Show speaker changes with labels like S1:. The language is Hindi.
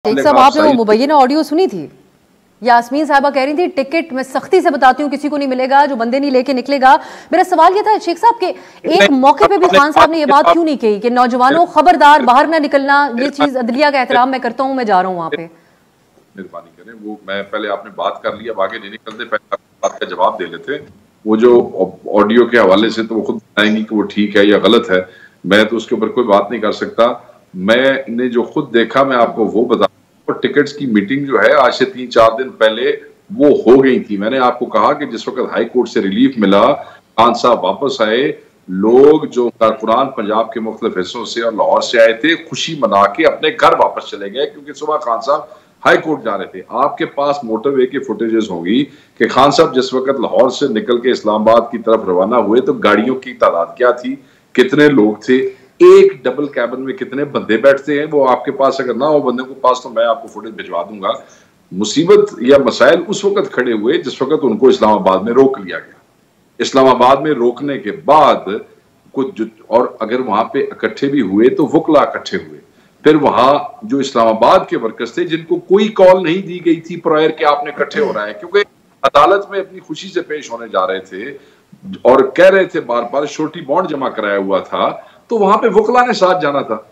S1: शेख साहब, आपने वो मुबैना ऑडियो सुनी थी? यास्मीन साहबा कह रही थी टिकट मैं सख्ती से बताती हूँ किसी को नहीं मिलेगा जो बंदे नहीं लेके निकलेगा। मेरा सवाल ये था शेख साहब के एक मौके पे भी खान साहब ने ये बात क्यों नहीं कही कि नौजवानों खबरदार बाहर ना निकलना, ये चीज अदलिया का एहतराम मैं करता हूँ, मैं जा रहा हूँ वहां पे।
S2: मेहरबानी करें, वो मैं पहले आपने बात कर लिया, आगे नहीं निकलते, पहले बात का जवाब दे लेते। वो जो ऑडियो के हवाले से तो वो खुद बताएंगी कि वो ठीक है या गलत है, मैं तो उसके ऊपर कोई बात नहीं कर सकता। मैंने जो खुद देखा मैं आपको वो बता, टिकट्स की मीटिंग जो है आज से 3-4 दिन पहले वो हो गई थी। मैंने आपको कहा कि जिस वक्त हाई कोर्ट से रिलीफ मिला, खान साहब वापस आए, लोग जो कारकुनान पंजाब के मुख्तलिफ हिस्सों से और लाहौर से आए थे खुशी मना के अपने घर वापस चले गए, क्योंकि सुबह खान साहब हाई कोर्ट जा रहे थे। आपके पास मोटरवे की फुटेजेस होंगी कि खान साहब जिस वक्त लाहौर से निकल के इस्लामाबाद की तरफ रवाना हुए तो गाड़ियों की तादाद क्या थी, कितने लोग थे, एक डबल कैबिन में कितने बंदे बैठते हैं, वो आपके पास अगर ना हो बंदे के पास तो मैं आपको फुटेज भिजवा दूंगा। मुसीबत या मसाइल उस वक्त खड़े हुए जिस वक्त उनको इस्लामाबाद में रोक लिया गया। इस्लामाबाद में रोकने के बाद कुछ, और अगर वहां पे इकट्ठे भी हुए तो वकला इकट्ठे हुए। फिर वहां जो इस्लामाबाद के वर्कर्स थे जिनको कोई कॉल नहीं दी गई थी प्रायर के आपने इकट्ठे होना है, क्योंकि अदालत में अपनी खुशी से पेश होने जा रहे थे और कह रहे थे बार बार, छोटी बॉन्ड जमा कराया हुआ था, तो वहां पे वकला ने साथ जाना था।